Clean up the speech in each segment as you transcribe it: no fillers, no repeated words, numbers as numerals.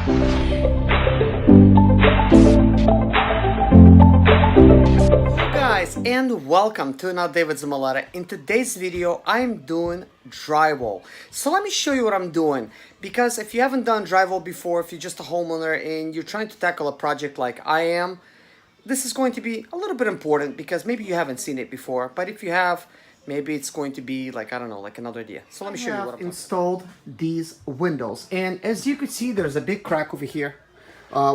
Guys, and welcome to another day with ZIMALETA. In today's video I'm doing drywall. So let me show you what I'm doing, because if you haven't done drywall before, if you're just a homeowner and you're trying to tackle a project like I am, this is going to be a little bit important because maybe you haven't seen it before, but if you have, maybe it's going to be like, I don't know, like another idea. So let me show you what I've installed these windows, and as you can see there's a big crack over here,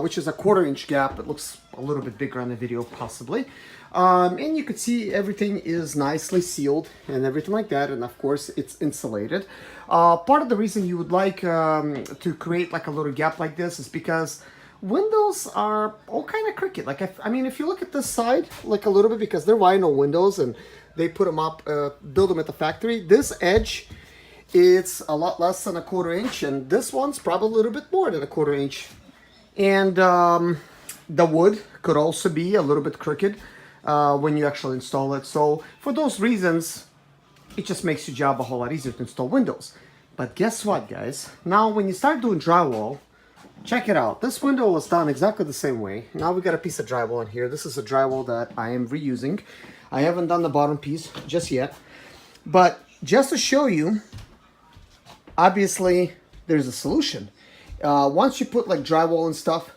which is a 1/4 inch gap. It looks a little bit bigger on the video possibly. And you can see everything is nicely sealed and everything like that, and of course it's insulated. Part of the reason you would like to create like a little gap like this is because windows are all kind of crooked. Like I mean, if you look at this side like a little bit, because they're vinyl windows and they put them up, build them at the factory. This edge, it's a lot less than a 1/4 inch, and this one's probably a little bit more than a 1/4 inch. And the wood could also be a little bit crooked when you actually install it. So for those reasons, it just makes your job a whole lot easier to install windows. But guess what, guys? Now when you start doing drywall, check it out. This window was done exactly the same way. Now we got a piece of drywall in here. This is a drywall that I am reusing. I haven't done the bottom piece just yet. But just to show you, obviously there's a solution. Once you put like drywall and stuff,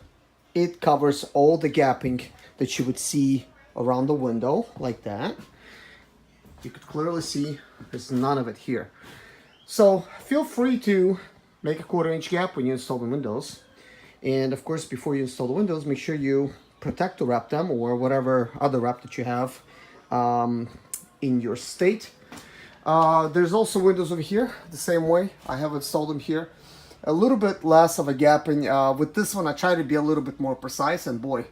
it covers all the gapping that you would see around the window like that. You could clearly see there's none of it here. So feel free to make a 1/4 inch gap when you install the windows. And of course, before you install the windows, make sure you protect to wrap them or whatever other wrap that you have in your state. There's also windows over here the same way. I have installed them here. A little bit less of a gapping. With this one, I try to be a little bit more precise, and boy,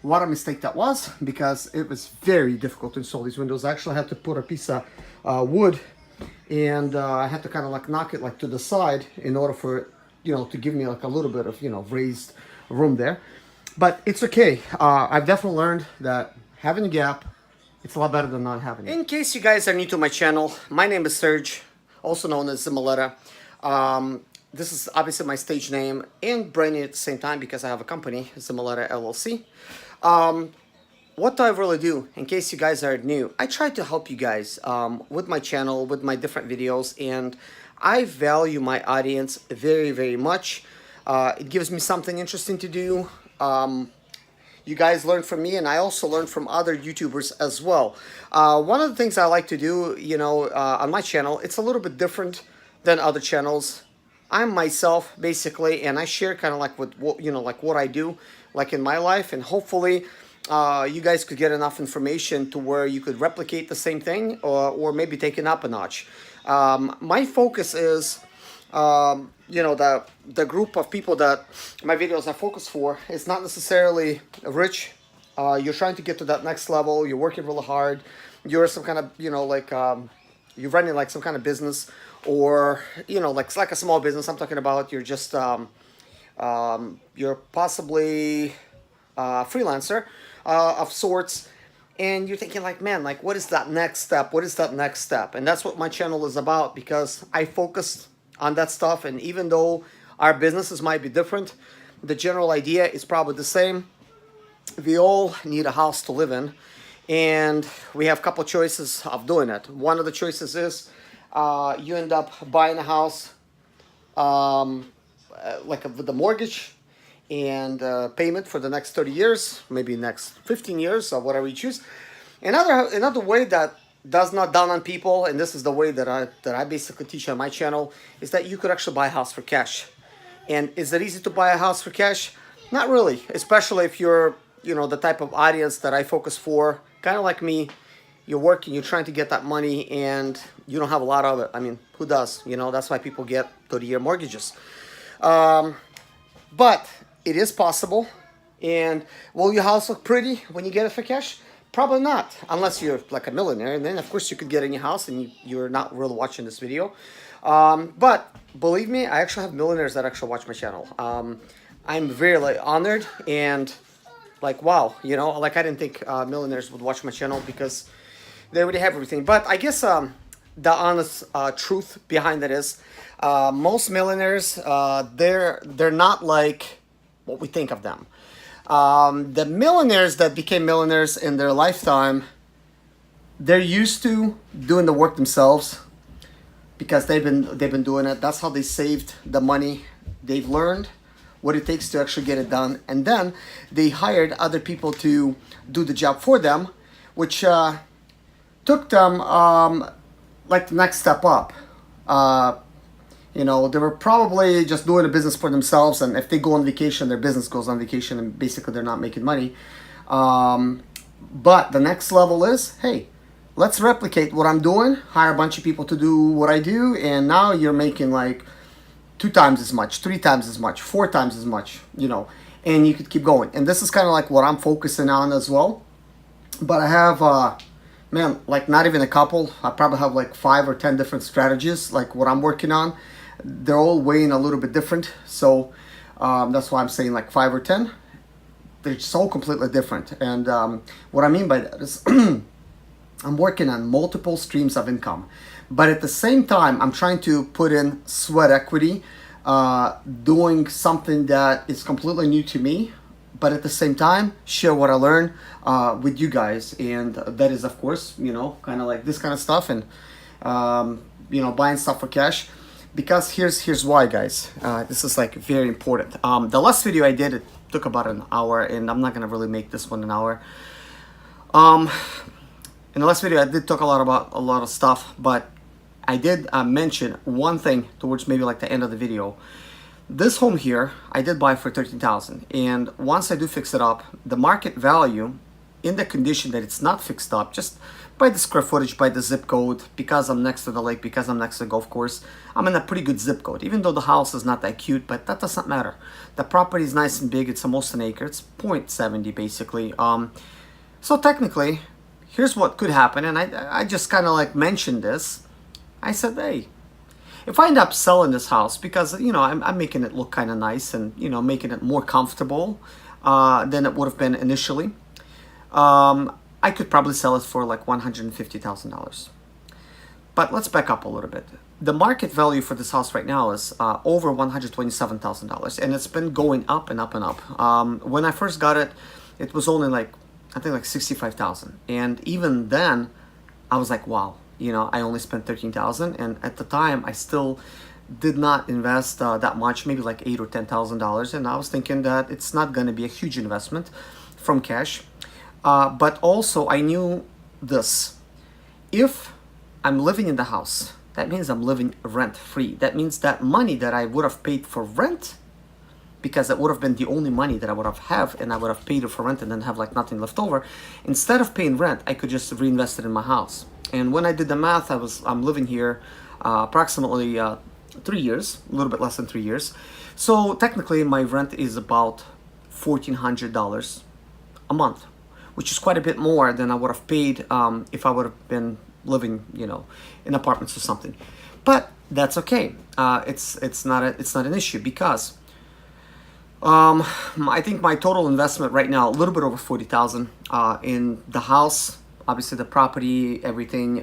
what a mistake that was, because it was very difficult to install these windows. I actually had to put a piece of wood, and I had to kind of like knock it like to the side in order for it, you know, to give me like a little bit of, you know, raised room there. But it's okay. I've definitely learned that having a gap, it's a lot better than not having it. In case you guys are new to my channel, my name is Serge, also known as ZIMALETA. This is obviously my stage name and brand name at the same time because I have a company, ZIMALETA LLC. What do I really do? In case you guys are new, I try to help you guys with my channel, with my different videos, and I value my audience very, very much. It gives me something interesting to do. You guys learn from me, and I also learn from other YouTubers as well. One of the things I like to do, you know, on my channel, it's a little bit different than other channels. I'm myself basically, and I share kind of like what you know, like what I do, like in my life, and hopefully you guys could get enough information to where you could replicate the same thing, or maybe take it up a notch. My focus is, you know, the group of people that my videos are focused for is not necessarily rich. You're trying to get to that next level. You're working really hard. You're some kind of, you know, like you're running like some kind of business, or you know, like it's like a small business. I'm talking about you're just you're possibly a freelancer of sorts, and you're thinking like, man, like what is that next step? What is that next step? And that's what my channel is about, because I focus on that stuff. And even though our businesses might be different, the general idea is probably the same. We all need a house to live in, and we have a couple choices of doing it. One of the choices is you end up buying a house like with a mortgage and payment for the next 30 years, maybe next 15 years, or whatever you choose. Another way that does not dawn on people, and this is the way that I basically teach on my channel, is that you could actually buy a house for cash. And is it easy to buy a house for cash? Not really, especially if you're, you know, the type of audience that I focus for, kind of like me. You're working, you're trying to get that money, and you don't have a lot of it. I mean, who does? You know, that's why people get 30-year mortgages. But it is possible. And will your house look pretty when you get it for cash? Probably not, unless you're like a millionaire. And then, of course, you could get in your house, and you're not really watching this video. But believe me, I actually have millionaires that actually watch my channel. I'm very like, honored, and like, wow, you know, like I didn't think millionaires would watch my channel because they already have everything. But I guess the honest truth behind it is most millionaires, they're not like what we think of them. The millionaires that became millionaires in their lifetime, they're used to doing the work themselves because they've been doing it. That's how they saved the money. They've learned what it takes to actually get it done, and then they hired other people to do the job for them, which took them like the next step up. You know, they were probably just doing a business for themselves, and if they go on vacation, their business goes on vacation, and basically they're not making money. But the next level is, hey, let's replicate what I'm doing, hire a bunch of people to do what I do, and now you're making like 2 times as much, 3 times as much, 4 times as much, you know, and you could keep going. And this is kind of like what I'm focusing on as well. But I have, man, like not even a couple. I probably have like 5 or 10 different strategies, like what I'm working on. They're all weighing a little bit different. So that's why I'm saying like 5 or 10. They're so completely different. And what I mean by that is I'm working on multiple streams of income. But at the same time, I'm trying to put in sweat equity, doing something that is completely new to me, but at the same time, share what I learn with you guys. And that is, of course, you know, kind of like this kind of stuff, and, you know, buying stuff for cash. Because here's why, guys. This is like very important. The last video I did, it took about an hour, and I'm not going to really make this one an hour. In the last video, I did talk a lot of stuff, but I did mention one thing towards maybe like the end of the video. This home here, I did buy for $13,000, and once I do fix it up, the market value in the condition that it's not fixed up, just by the square footage, by the zip code, because I'm next to the lake, because I'm next to the golf course, I'm in a pretty good zip code, even though the house is not that cute, but that doesn't matter. The property is nice and big. It's almost an acre. It's 0.70 basically. So technically, here's what could happen, and I just kind of like mentioned this. I said, hey, if I end up selling this house, because, you know, I'm making it look kind of nice and, you know, making it more comfortable than it would have been initially, I could probably sell it for like $150,000. But let's back up a little bit. The market value for this house right now is over $127,000, and it's been going up and up and up. When I first got it, it was only like, I think like $65,000, and even then, I was like, wow, you know, I only spent $13,000, and at the time, I still did not invest that much, maybe like $8,000 or $10,000, and I was thinking that it's not going to be a huge investment from cash. But also, I knew this: if I'm living in the house, that means I'm living rent-free. That means that money that I would have paid for rent, because it would have been the only money that I would have and I would have paid it for rent and then have like nothing left over. Instead of paying rent, I could just reinvest it in my house. And when I did the math, I'm living here approximately 3 years, a little bit less than 3 years. So technically my rent is about $1,400 a month, which is quite a bit more than I would have paid if I would have been living, you know, in apartments or something. But that's okay. It's not an issue, because I think my total investment right now, a little bit over $40,000 in the house, obviously the property, everything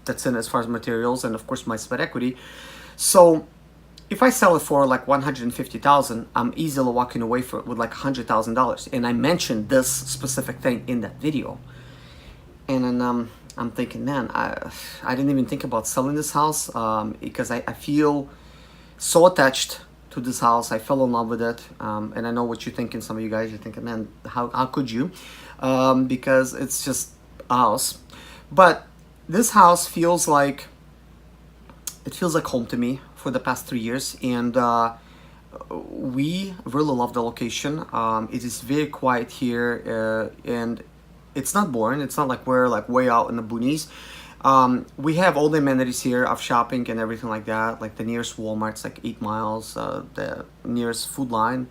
that's in as far as materials, and of course my sweat equity. So if I sell it for like $150,000, I'm easily walking away with like $100,000. And I mentioned this specific thing in that video. And then I'm thinking, man, I didn't even think about selling this house because I feel so attached to this house. I fell in love with it, and I know what you're thinking. Some of you guys are thinking, man, how could you? Because it's just a house. But this house feels like home to me for the past 3 years, and we really love the location. It is very quiet here, and it's not boring. It's not like we're like way out in the boonies. We have all the amenities here of shopping and everything like that. Like the nearest Walmart's like 8 miles. The nearest Food Line,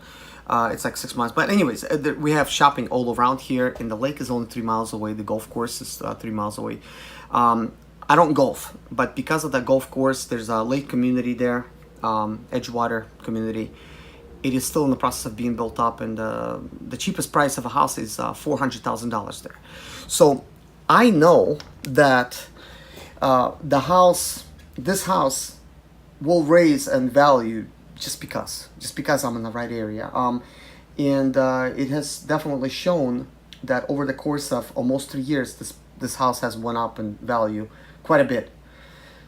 it's like 6 miles. But anyways, we have shopping all around here. And the lake is only 3 miles away. The golf course is 3 miles away. I don't golf, but because of the golf course, there's a lake community there, Edgewater community. It is still in the process of being built up, and the cheapest price of a house is $400,000 there. So I know that this house will raise in value just because I'm in the right area. And it has definitely shown that over the course of almost 3 years, this house has went up in value quite a bit.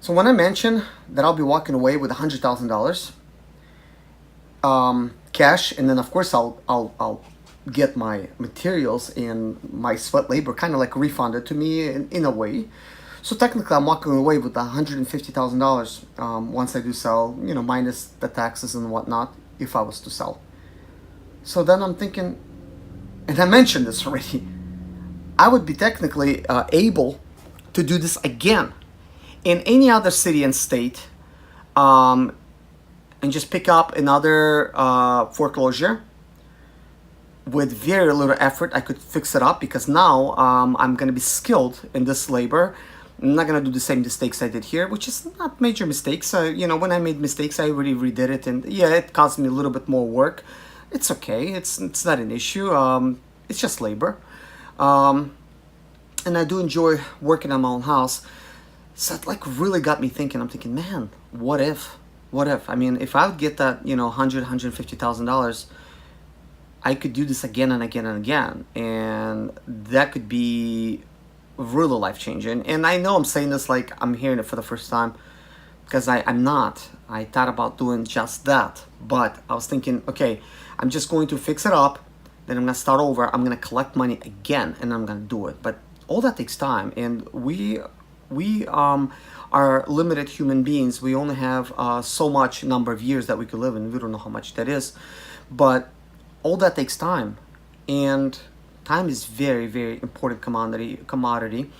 So when I mention that I'll be walking away with $100,000 cash, and then of course I'll get my materials and my sweat labor kind of like refunded to me in a way. So technically I'm walking away with $150,000 once I do sell, you know, minus the taxes and whatnot, if I was to sell. So then I'm thinking, and I mentioned this already, I would be technically able to do this again in any other city and state, and just pick up another foreclosure. With very little effort, I could fix it up, because now I'm going to be skilled in this labor. I'm not going to do the same mistakes I did here, which is not major mistakes. You know, when I made mistakes, I already redid it, and yeah, it cost me a little bit more work. It's okay. It's not an issue. It's just labor. And I do enjoy working on my own house. So it like really got me thinking. I'm thinking, man, what if? What if? I mean, if I would get that, you know, $150,000, I could do this again and again and again, and that could be really life-changing. And I know I'm saying this like I'm hearing it for the first time, because I'm not. I thought about doing just that, but I was thinking, okay, I'm just going to fix it up, then I'm gonna start over, I'm gonna collect money again, and I'm gonna do it. But all that takes time, and we are limited human beings. We only have so much number of years that we could live in. We don't know how much that is, but all that takes time, and time is very, very important commodity.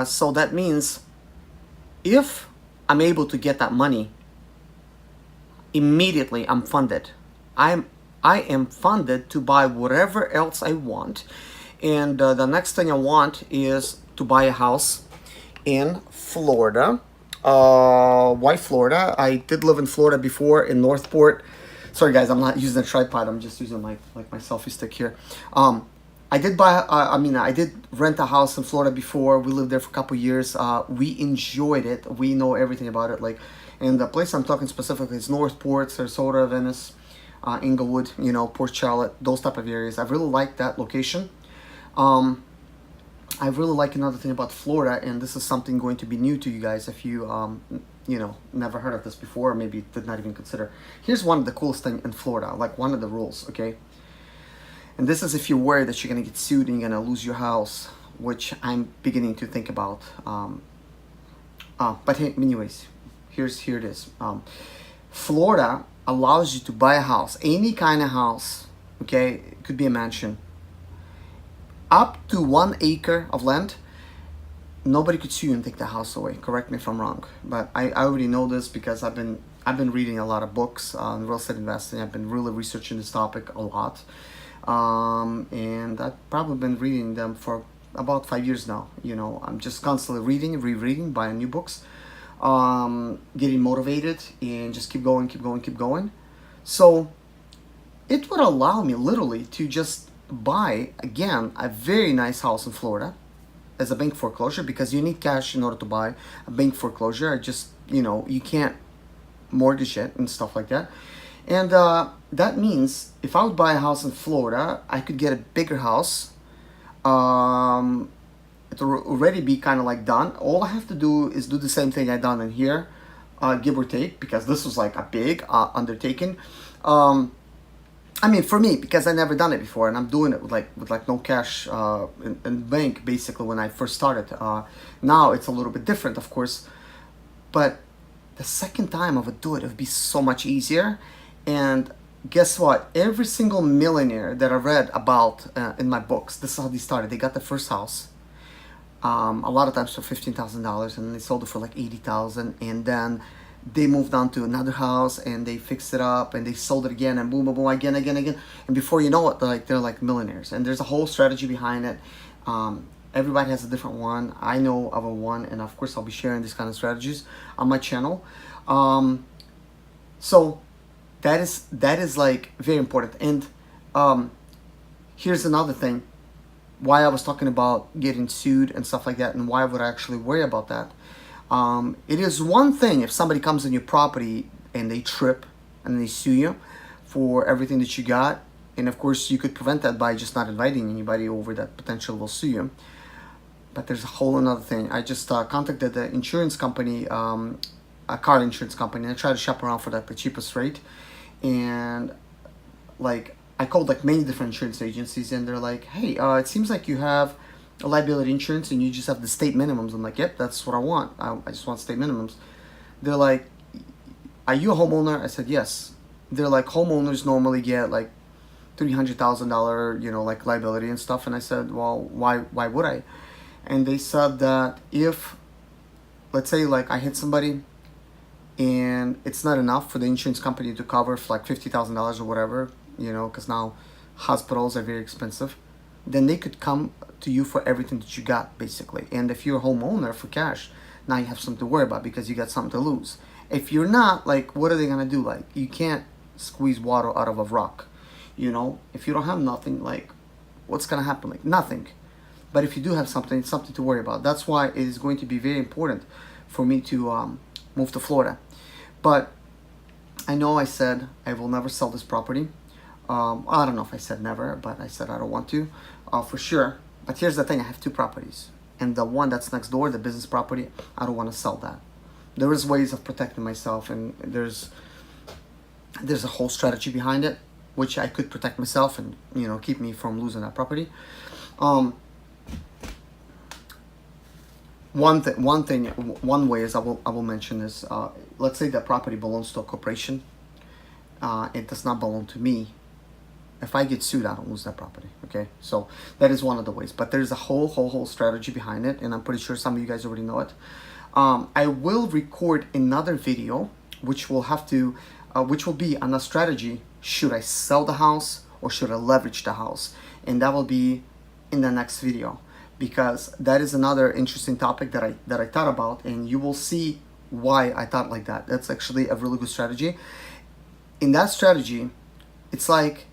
So that means if I'm able to get that money immediately, I'm funded. I am funded to buy whatever else I want, and the next thing I want is to buy a house in Florida. Why Florida? I did live in Florida before, in Northport. Sorry guys, I'm not using a tripod. I'm just using my selfie stick here. I did I did rent a house in Florida before. We lived there for a couple years. We enjoyed it. We know everything about it. Like, and the place I'm talking specifically is Northport, Sarasota, Venice, Inglewood, you know, Port Charlotte, those type of areas. I really like that location. I really like another thing about Florida, and this is something going to be new to you guys if you, you know, never heard of this before, or maybe did not even consider. Here's one of the coolest things in Florida, like one of the rules, okay? And this is if you're worried that you're going to get sued and you're going to lose your house, which I'm beginning to think about. But hey, anyways, here it is. Florida allows you to buy a house, any kind of house, okay? It could be a mansion, up to 1 acre of land. Nobody could sue you and take the house away. Correct me if I'm wrong, but I already know this because I've been reading a lot of books on real estate investing. I've been really researching this topic a lot, and I've probably been reading them for about 5 years now. You know, I'm just constantly reading, rereading, buying new books, getting motivated, and just keep going. So it would allow me literally to just buy again a very nice house in Florida as a bank foreclosure, because you need cash in order to buy a bank foreclosure. I just, you know, you can't mortgage it and stuff like that. And that means if I would buy a house in Florida, I could get a bigger house. It'll already be kind of like done. All I have to do is do the same thing I done in here, give or take, because this was like a big undertaking. I mean, for me, because I never done it before, and I'm doing it with like no cash in bank, basically, when I first started. Now it's a little bit different, of course, but the second time I would do it, it would be so much easier. And guess what? Every single millionaire that I read about in my books, this is how they started. They got their first house, a lot of times for $15,000, and they sold it for like $80,000, and then they moved on to another house and they fixed it up and they sold it again, and boom, boom, boom, again. And before you know it, they're like millionaires. And there's a whole strategy behind it. Everybody has a different one. I know of a one, and of course I'll be sharing these kind of strategies on my channel. So that is like very important. And here's another thing, why I was talking about getting sued and stuff like that, and why would I actually worry about that. It is one thing if somebody comes on your property and they trip and they sue you for everything that you got. And of course, you could prevent that by just not inviting anybody over that potential will sue you. But there's a whole another thing. I just contacted the insurance company, a car insurance company, and I tried to shop around for the cheapest rate. And like, I called like many different insurance agencies, and they're like, hey, it seems like you have a liability insurance and you just have the state minimums. I'm like, yep, that's what I want. I just want state minimums. They're like, are you a homeowner? I said, yes. They're like, homeowners normally get like $300,000, you know, like liability and stuff. And I said, well, why would I? And they said that if, let's say like I hit somebody and it's not enough for the insurance company to cover for like $50,000 or whatever, you know, because now hospitals are very expensive, then they could come to you for everything that you got, basically. And if you're a homeowner for cash, now you have something to worry about because you got something to lose. If you're not, like, what are they gonna do? Like, you can't squeeze water out of a rock, you know? If you don't have nothing, like, what's gonna happen? Like, nothing. But if you do have something, it's something to worry about. That's why it is going to be very important for me to move to Florida. But I know I said I will never sell this property. I don't know if I said never, but I said I don't want to, for sure. But here's the thing, I have two properties. And the one that's next door, the business property, I don't want to sell that. There is ways of protecting myself, and there's a whole strategy behind it, which I could protect myself and, you know, keep me from losing that property. One way is I will mention is, let's say that property belongs to a corporation. It does not belong to me. If I get sued, I don't lose that property. Okay, so that is one of the ways. But there's a whole strategy behind it, and I'm pretty sure some of you guys already know it. I will record another video, which will be on a strategy. Should I sell the house or should I leverage the house? And that will be in the next video, because that is another interesting topic that I thought about, and you will see why I thought like that. That's actually a really good strategy. In that strategy, it's like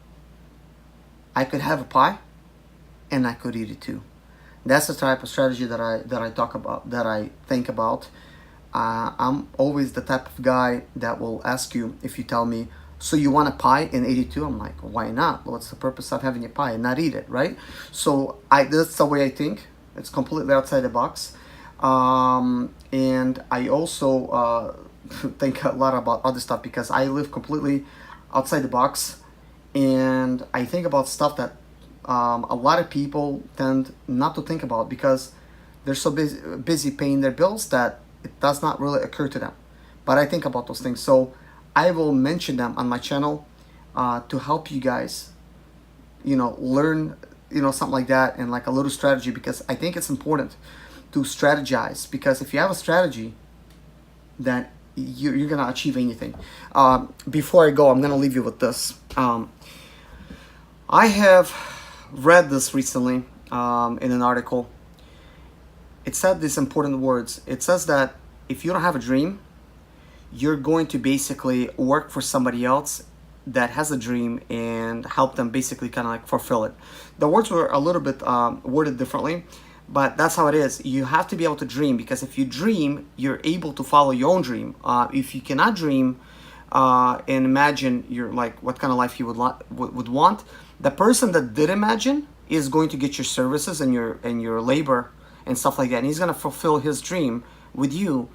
I could have a pie and I could eat it too. That's the type of strategy that I talk about, that I think about. I'm always the type of guy that will ask you, if you tell me, so you want a pie and eat it too? I'm like, why not? What's the purpose of having a pie and not eat it, right? So that's the way I think. It's completely outside the box. And I also think a lot about other stuff, because I live completely outside the box, and I think about stuff that a lot of people tend not to think about because they're so busy paying their bills that it does not really occur to them. But I think about those things, so I will mention them on my channel to help you guys, you know, learn, you know, something like that, and like a little strategy, because I think it's important to strategize, because if you have a strategy, then you're gonna achieve anything. Before I go, I'm gonna leave you with this. I have read this recently in an article. It said these important words. It says that if you don't have a dream, you're going to basically work for somebody else that has a dream and help them basically kind of like fulfill it. The words were a little bit worded differently, but that's how it is. You have to be able to dream, because if you dream, you're able to follow your own dream. If you cannot dream and imagine you're like what kind of life you would want, the person that did imagine is going to get your services and your labor and stuff like that, and he's going to fulfill his dream with you,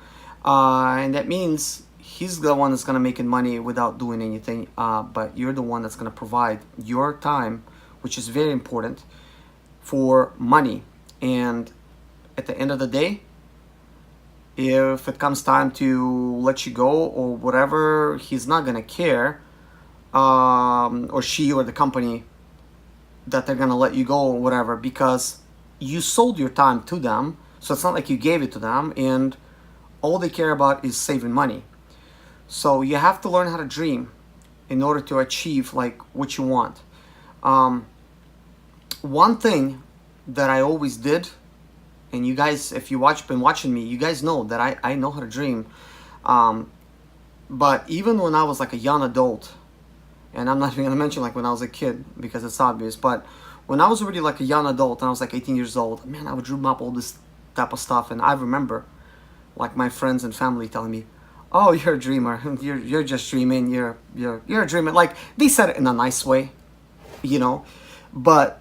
and that means he's the one that's going to make money without doing anything, but you're the one that's going to provide your time, which is very important, for money. And at the end of the day, if it comes time to let you go or whatever, he's not going to care, or she or the company, that they're going to let you go or whatever, because you sold your time to them. So it's not like you gave it to them, and all they care about is saving money. So you have to learn how to dream in order to achieve like what you want. One thing that I always did, and you guys, if you been watching me, you guys know that I know how to dream. But even when I was like a young adult, and I'm not even gonna mention like when I was a kid because it's obvious, but when I was already like a young adult and I was like 18 years old, man, I would dream up all this type of stuff. And I remember like my friends and family telling me, oh, you're a dreamer, you're just dreaming, you're a dreamer. Like, they said it in a nice way, you know, but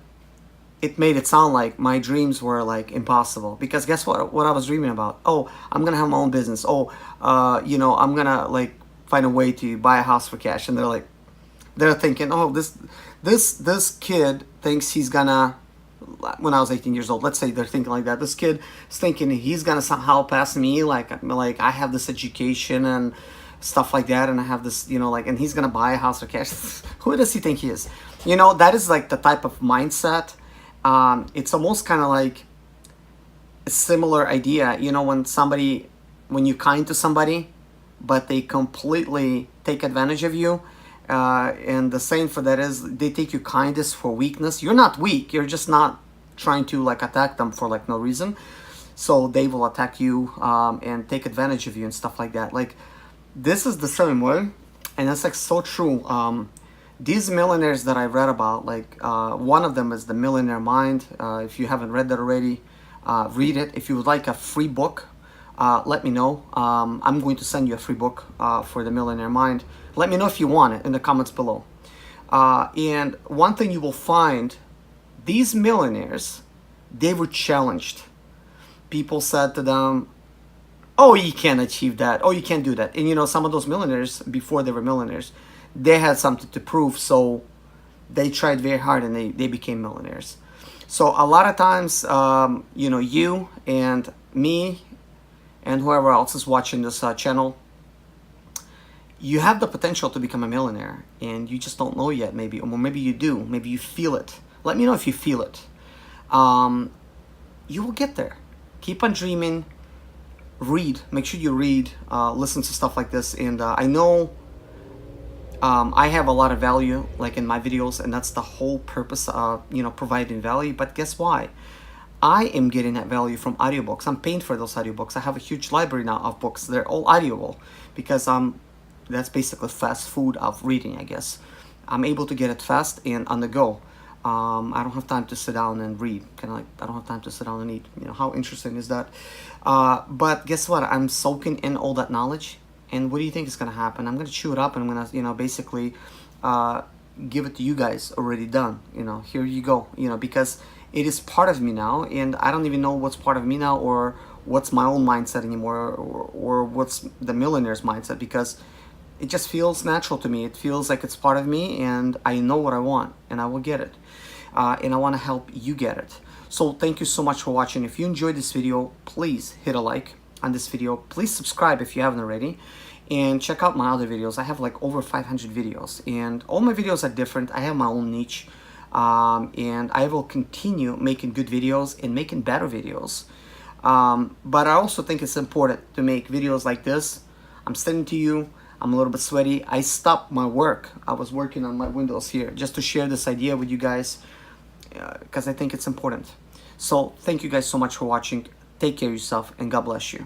it made it sound like my dreams were like impossible, because guess what I was dreaming about? Oh, I'm gonna have my own business. Oh, you know, I'm gonna like find a way to buy a house for cash. And they're thinking, oh, this kid thinks he's gonna, when I was 18 years old, let's say they're thinking like that. This kid is thinking he's gonna somehow pass me, like I have this education and stuff like that, and I have this, you know, like, and he's gonna buy a house for cash. Who does he think he is? You know, that is like the type of mindset. It's almost kind of like a similar idea, you know, when you're kind to somebody, but they completely take advantage of you. And the saying for that is, they take your kindness for weakness. You're not weak, you're just not trying to like attack them for like no reason. So they will attack you and take advantage of you and stuff like that. Like, this is the same way, and it's like so true. These millionaires that I read about, like one of them is The Millionaire Mind. If you haven't read that already, read it. If you would like a free book, let me know. I'm going to send you a free book for The Millionaire Mind. Let me know if you want it in the comments below. And one thing you will find, these millionaires, they were challenged. People said to them, oh, you can't achieve that. Oh, you can't do that. And you know, some of those millionaires, before they were millionaires, they had something to prove, so they tried very hard and they became millionaires. So a lot of times, you know, you and me and whoever else is watching this channel, you have the potential to become a millionaire, and you just don't know yet, maybe, or maybe you do, maybe you feel it. Let me know if you feel it. You will get there. Keep on dreaming. Read. Make sure you read, listen to stuff like this. And I know I have a lot of value like in my videos, and that's the whole purpose of, you know, providing value. But guess why? I am getting that value from audiobooks. I'm paying for those audiobooks. I have a huge library now of books. They're all audible, because that's basically fast food of reading, I guess. I'm able to get it fast and on the go. I don't have time to sit down and read. Kind of like, I don't have time to sit down and eat. You know, how interesting is that? But guess what? I'm soaking in all that knowledge. And what do you think is going to happen? I'm going to chew it up, and I'm going to, you know, basically give it to you guys already done. You know, here you go. You know, because it is part of me now, and I don't even know what's part of me now, or what's my own mindset anymore, or what's the millionaire's mindset, because it just feels natural to me. It feels like it's part of me, and I know what I want, and I will get it. And I want to help you get it. So thank you so much for watching. If you enjoyed this video, please hit a like on this video. Please subscribe if you haven't already, and check out my other videos. I have like over 500 videos, and all my videos are different. I have my own niche, and I will continue making good videos and making better videos. But I also think it's important to make videos like this. I'm sending to you. I'm a little bit sweaty. I stopped my work. I was working on my windows here just to share this idea with you guys, because I think it's important. So thank you guys so much for watching. Take care of yourself, and God bless you.